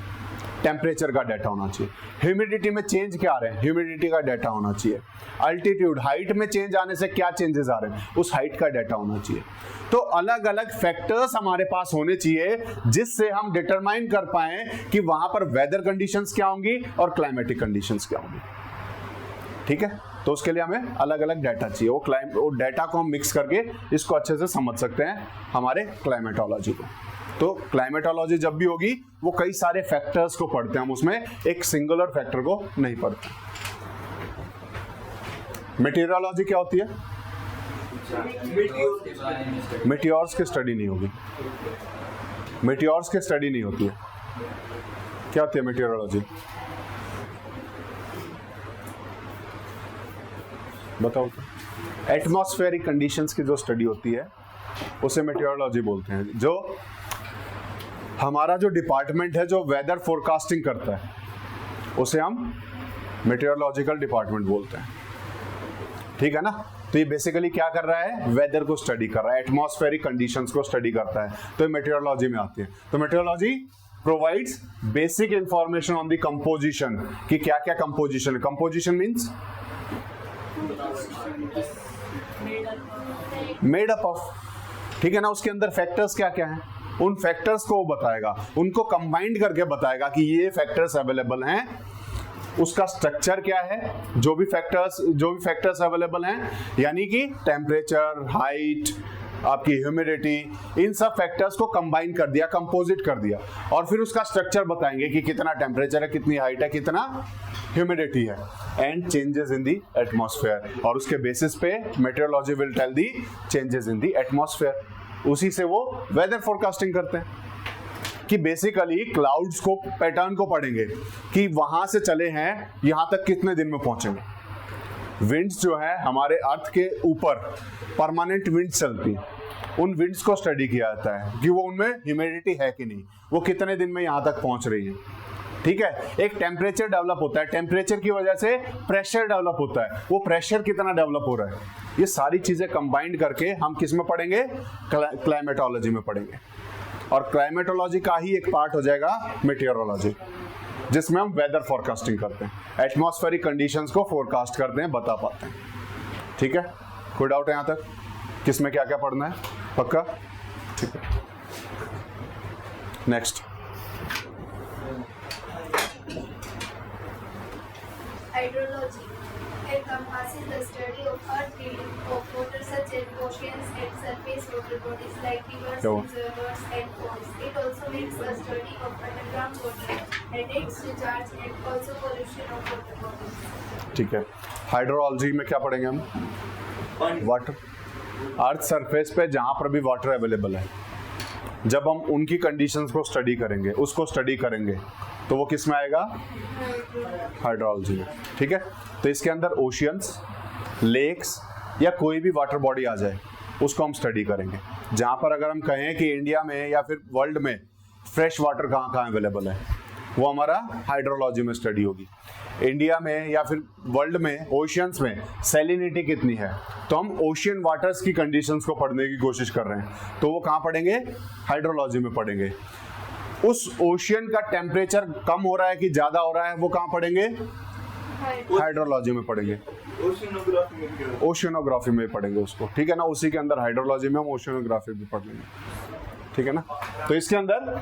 टेम्परेचर का डाटा होना चाहिए। ह्यूमिडिटी में चेंज क्या आ रहे हैं, ह्यूमिडिटी का डाटा होना चाहिए। अल्टीट्यूड, हाइट में चेंज आने से क्या चेंजेस आ रहे हैं, उस हाइट का डाटा होना चाहिए। तो अलग अलग फैक्टर्स हमारे पास होने चाहिए जिससे हम डिटरमाइन कर पाएं कि वहां पर वेदर कंडीशंस क्या होंगी और क्लाइमेटिक कंडीशंस क्या होंगी, ठीक है। तो उसके लिए हमें अलग अलग डाटा चाहिए, वो डाटा को हम मिक्स करके इसको अच्छे से समझ सकते हैं हमारे क्लाइमेटोलॉजी को। तो क्लाइमेटोलॉजी जब भी होगी वो कई सारे फैक्टर्स को पढ़ते हैं, हम उसमें एक सिंगुलर फैक्टर को नहीं पढ़ते। मेटीरियोलॉजी क्या होती है, मेटियोर्स की स्टडी नहीं होगी, मेटियोर्स की स्टडी नहीं होती है। क्या होती है मेटीरियोलॉजी, बताओ। एटमॉस्फेरिक कंडीशंस की जो स्टडी होती है उसे मेटीरियोलॉजी बोलते हैं। जो हमारा जो डिपार्टमेंट है जो वेदर फोरकास्टिंग करता है उसे हम मेटीरियोलॉजिकल डिपार्टमेंट बोलते हैं, ठीक है ना। तो ये बेसिकली क्या कर रहा है, वेदर को स्टडी कर रहा है, एटमॉस्फेरिक कंडीशंस को स्टडी करता है, तो ये मेटीरियोलॉजी में आती है। तो meteorology provides basic information on the composition कि क्या क्या कंपोजिशन है। Composition means made up of, ठीक है ना। उसके अंदर फैक्टर्स क्या क्या हैं, उन फैक्टर्स को वो बताएगा, उनको कंबाइंड करके बताएगा कि ये फैक्टर्स अवेलेबल हैं, उसका स्ट्रक्चर क्या है, जो भी फैक्टर्स अवेलेबल हैं, यानी कि टेम्परेचर, हाइट, आपकी ह्यूमिडिटी, इन सब फैक्टर्स को कंबाइन कर दिया, कंपोजिट कर दिया, और फिर उसका स्ट्रक्चर बताएंगे कि कितना टेम्परेचर है, कितनी हाइट है, कितना ह्यूमिडिटी है, and changes in the atmosphere. और उसके बेसिस पे meteorology will tell the changes in the atmosphere. उसी से वो वेदर फोरकास्टिंग करते हैं कि बेसिकली क्लाउड्स को, पैटर्न को पढ़ेंगे कि वहां से चले हैं यहां तक कितने दिन में पहुंचेंगे। विंड्स जो है हमारे अर्थ के ऊपर परमानेंट विंड्स चलती हैं, उन विंड्स को स्टडी किया जाता है कि वो उनमें ह्यूमिडिटी है कि नहीं, वो कितने दिन में यहां तक पहुंच रही है, ठीक है। एक टेम्परेचर डेवलप होता है, टेम्परेचर की वजह से प्रेशर डेवलप होता है, वो प्रेशर कितना डेवलप हो रहा है, ये सारी चीजें कंबाइंड करके हम किस में पढ़ेंगे, क्लाइमेटोलॉजी में पढ़ेंगे। और क्लाइमेटोलॉजी का ही एक पार्ट हो जाएगा मेटीरियोलॉजी, जिसमें हम वेदर फोरकास्टिंग करते हैं, एटमॉस्फेरिक कंडीशंस को फोरकास्ट करते हैं, बता पाते हैं, ठीक है। कोई डाउट है यहाँ तक? किसमें क्या क्या पढ़ना है, पक्का? ठीक है, next. Hydrology encompasses the study of earth feeling of water such as oceans and surface water bodies like rivers, Yo. reservoirs and ponds. It also makes the study of underground water and its recharge and also pollution of water bodies. ठीक है, हाइड्रोलॉजी में क्या पढ़ेंगे हम? वाटर, अर्थ सरफेस पे जहाँ पर भी वाटर अवेलेबल है, जब हम उनकी कंडीशंस को स्टडी करेंगे, उसको स्टडी करेंगे, तो वो किस में आएगा? हाइड्रोलॉजी में। ठीक है, तो इसके अंदर ओशियंस, लेक्स या कोई भी वाटर बॉडी आ जाए उसको हम स्टडी करेंगे। जहाँ पर अगर हम कहें कि इंडिया में या फिर वर्ल्ड में फ्रेश वाटर कहाँ कहाँ अवेलेबल है, वो हमारा हाइड्रोलॉजी में स्टडी होगी। इंडिया में या फिर वर्ल्ड में ओशियंस में सैलिनिटी कितनी है, तो हम ओशियन वाटर्स की कंडीशंस को पढ़ने की कोशिश कर रहे हैं, तो वो कहाँ पढ़ेंगे? हाइड्रोलॉजी में पढ़ेंगे। उस ओशियन का टेम्परेचर कम हो रहा है कि ज़्यादा हो रहा है, वो कहाँ पढ़ेंगे? हाइड्रोलॉजी में पढ़ेंगे, ओशियनोग्राफी में पढ़ेंगे उसको। ठीक है ना, उसी के अंदर हाइड्रोलॉजी में हम ओशियनोग्राफी भी पढ़ लेंगे। ठीक है ना, तो इसके अंदर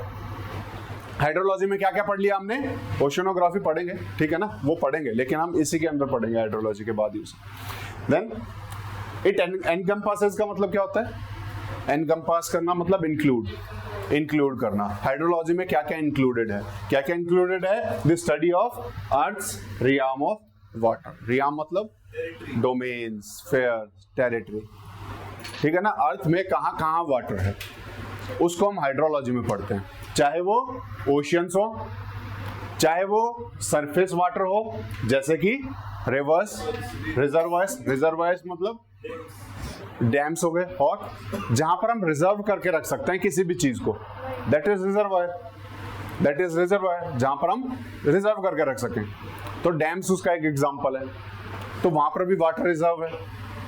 हाइड्रोलॉजी में क्या क्या पढ़ लिया हमने? ओशियनोग्राफी पढ़ेंगे, ठीक है ना, वो पढ़ेंगे, लेकिन हम इसी के अंदर पढ़ेंगे हाइड्रोलॉजी के बाद ही उसे। देन इट एनकम्पासेस का मतलब क्या होता है? एनकम्पास करना मतलब इंक्लूड करना। हाइड्रोलॉजी में क्या क्या इंक्लूडेड है? क्या क्या इंक्लूडेड है? The study of earth's realm of water. Realm मतलब डोमेन, स्फीयर, टेरिटरी। ठीक है ना, अर्थ में कहाँ कहाँ वाटर है उसको हम हाइड्रोलॉजी में पढ़ते हैं, चाहे वो ओशियंस हो, चाहे वो सरफेस वाटर हो, जैसे कि रिवर्स, रिजर्वायर्स मतलब डैम्स हो गए, और जहां पर हम रिजर्व करके रख सकते हैं किसी भी चीज को, दैट इज रिजर्वायर, जहां पर हम रिजर्व करके रख सकें। तो डैम्स उसका एक एग्जांपल है, तो वहां पर भी वाटर रिजर्व है,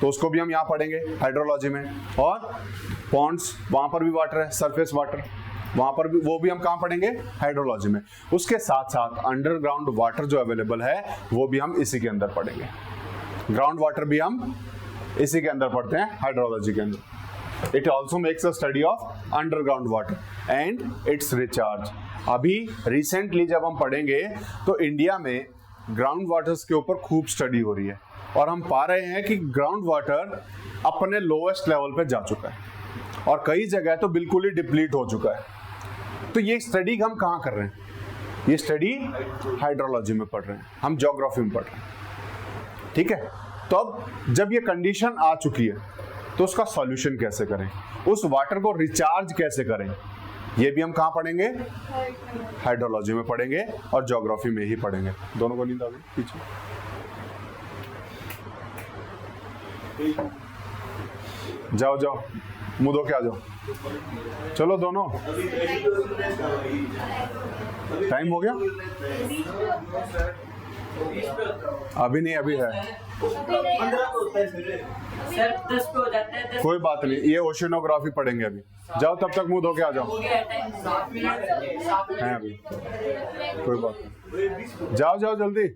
तो उसको भी हम यहाँ पढ़ेंगे हाइड्रोलॉजी में। और पॉन्ड्स, वहां पर भी वाटर है, सरफेस वाटर, वहां पर भी, वो भी हम कहाँ पढ़ेंगे? हाइड्रोलॉजी में। उसके साथ साथ अंडरग्राउंड वाटर जो अवेलेबल है वो भी हम इसी के अंदर पढ़ेंगे। ग्राउंड वाटर भी हम इसी के अंदर पढ़ते हैं हाइड्रोलॉजी के अंदर। It also makes a study of underground water and it's recharge. अभी रिसेंटली जब हम पढ़ेंगे तो इंडिया में ग्राउंड वाटर्स के ऊपर खूब स्टडी हो रही है, और हम पा रहे हैं कि ग्राउंड वाटर अपने लोएस्ट लेवल पे जा चुका है और कई जगह तो बिल्कुल ही डिप्लीट हो चुका है। तो ये स्टडी हम कहाँ कर रहे हैं? ये स्टडी हाइड्रोलॉजी में पढ़ रहे हैं, हम ज्योग्राफी में पढ़ रहे हैं। ठीक है, तो अब जब ये कंडीशन आ चुकी है तो उसका सॉल्यूशन कैसे करें, उस वाटर को रिचार्ज कैसे करें, ये भी हम कहाँ पढ़ेंगे? हाइड्रोलॉजी में पढ़ेंगे और ज्योग्राफी में ही पढ़ेंगे। दोनों को नींद आ गई पीछे? जाओ जाओ, मुंह धो के आ जाओ, चलो दोनों। टाइम हो गया? अभी नहीं, अभी है। सर 10 पे हो जाता है। कोई बात नहीं, ये ओशियनोग्राफी पढ़ेंगे अभी। जाओ तब तक मुंह धो के आ जाओ। है अभी, कोई बात नहीं, जाओ जाओ जल्दी।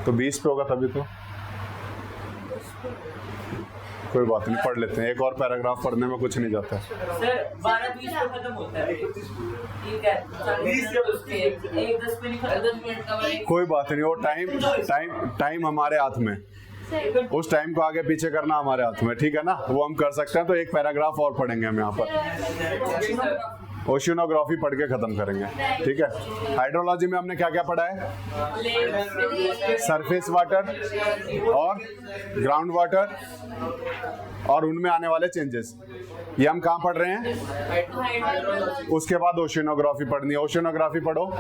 तो 20 पे होगा तभी तो। कोई बात नहीं, पढ़ लेते हैं, एक और पैराग्राफ पढ़ने में कुछ नहीं जाता। सर 12-20 पे खत्म होता है। ठीक है, 1-10 पे नहीं खत्म, 10 मिनट का। कोई बात नहीं, वो टाइम हमारे हाथ में, उस टाइम को आगे पीछे करना हमारे हाथ में। ठीक है ना, वो हम कर सकते हैं। तो एक पैराग्राफ और पढ़ेंगे हम यहाँ पर, ओशियनोग्राफी पढ़ के खत्म करेंगे। ठीक है, हाइड्रोलॉजी में हमने क्या क्या पढ़ा है? सरफेस वाटर और ग्राउंड वाटर और उनमें आने वाले चेंजेस, ये हम कहाँ पढ़ रहे हैं? उसके बाद ओशियनोग्राफी पढ़नी है। ओशियनोग्राफी पढ़ो।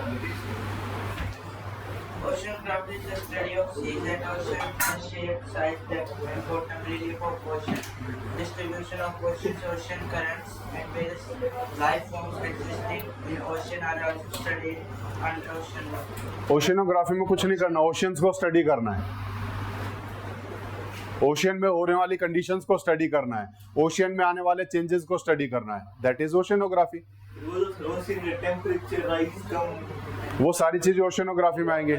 Oceanography is the study of seas and ocean, the shape, size, depth, and bottom relief of ocean, distribution of oceans, ocean currents, and various life forms existing in ocean are also studied under ocean law. Oceanography में कुछ नहीं करना, ओशियंस को स्टडी करना है, ओशियन में होने वाली कंडीशंस को स्टडी करना है, ओशियन में आने वाले चेंजेस को स्टडी करना है, that is oceanography. Temperature rise come, वो सारी चीजें ओशियनोग्राफी में आएंगे।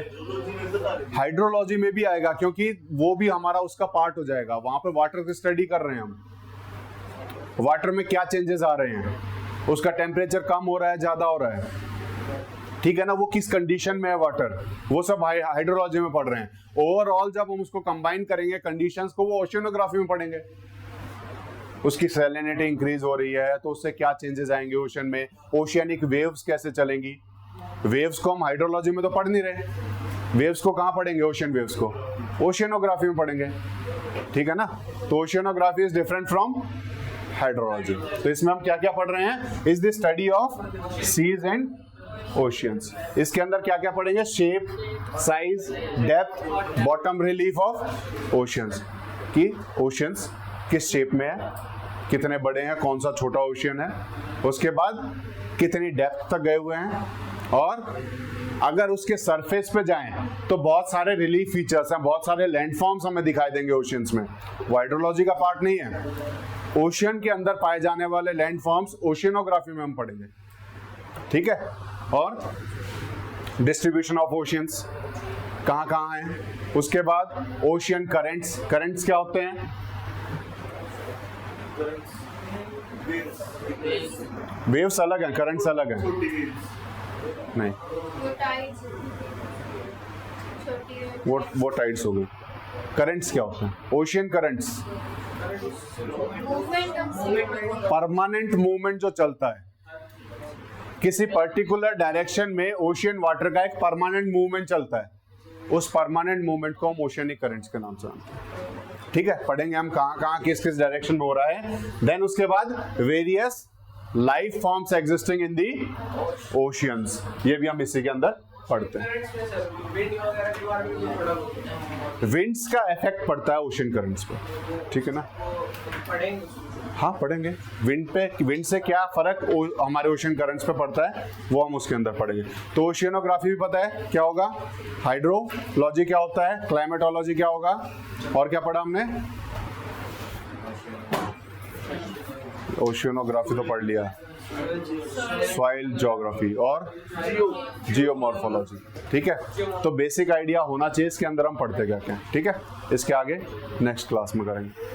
हाइड्रोलॉजी में भी आएगा, क्योंकि वो भी हमारा उसका पार्ट हो जाएगा। वहां पे वाटर की स्टडी कर रहे हैं हम, वाटर में क्या चेंजेस आ रहे हैं, उसका टेम्परेचर कम हो रहा है, ज्यादा हो रहा है, ठीक है ना, वो किस कंडीशन में है वाटर, वो सब हाइड्रोलॉजी में पढ़ रहे हैं। ओवरऑल जब हम उसको कंबाइन करेंगे कंडीशंस को, वो ओशियनोग्राफी में पढ़ेंगे। उसकी सैलिनिटी इंक्रीज हो रही है तो उससे क्या चेंजेस आएंगे ओशन में, ओशियनिक वेव्स कैसे चलेंगी। वेव्स को हम हाइड्रोलॉजी में तो पढ़ नहीं रहे, वेव्स को कहाँ पढ़ेंगे, ओशन वेव्स को ओशियनोग्राफी में पढ़ेंगे, ठीक है ना। तो oceanography is different from hydrology. तो इसमें हम क्या क्या पढ़ रहे हैं, is the study of seas and oceans. इसके अंदर क्या क्या पढ़ेंगे, shape, size, depth, bottom relief of oceans, कि ओशियंस किस शेप में है, कितने बड़े हैं, कौन सा छोटा ओशियन है, उसके बाद कितनी डेप्थ तक गए हुए हैं, और अगर उसके सरफेस पे जाएं तो बहुत सारे रिलीफ फीचर्स हैं, बहुत सारे लैंडफॉर्म्स हमें दिखाई देंगे ओशियंस में। वो हाइड्रोलॉजी का पार्ट नहीं है। ओशियन के अंदर पाए जाने वाले लैंडफॉर्म्स ओशियनोग्राफी में हम पढ़ेंगे, ठीक है। और डिस्ट्रीब्यूशन ऑफ ओशियंस कहाँ कहाँ है, उसके बाद ओशियन करेंट्स, करेंट्स क्या होते हैं, वेव्स अलग हैं, करंट्स अलग हैं, नहीं वो टाइड्स, छोटी वो टाइड्स हो गई। करंट्स क्या होते हैं, ocean currents movement of permanent movement जो चलता है किसी पर्टिकुलर डायरेक्शन में, ओशियन वाटर का एक परमानेंट मूवमेंट चलता है, उस परमानेंट मूवमेंट को हम ओशियनिक करंट्स के नाम से जानते हैं, ठीक है। पढ़ेंगे हम कहाँ कहाँ किस किस डायरेक्शन में हो रहा है। देन उसके बाद various life forms existing in the oceans, ये भी हम इसी के अंदर पढ़ते हैं। विंड्स का इफेक्ट पड़ता है ओशन करंट्स पे, ठीक है ना, हाँ पढ़ेंगे। विंड से क्या फर्क हमारे ओशन करंट्स पे पड़ता है वो हम उसके अंदर पढ़ेंगे। तो ओशियनोग्राफी भी पता है क्या होगा, हाइड्रोलॉजी क्या होता है, क्लाइमेटोलॉजी क्या होगा, और क्या पढ़ा हमने, ओशियनोग्राफी तो पढ़ लिया, सॉइल ज्योग्राफी और जियोमॉर्फोलॉजी, ठीक है। तो बेसिक आइडिया होना चाहिए इसके अंदर हम पढ़ते क्या क्या, ठीक है। इसके आगे नेक्स्ट क्लास में करेंगे।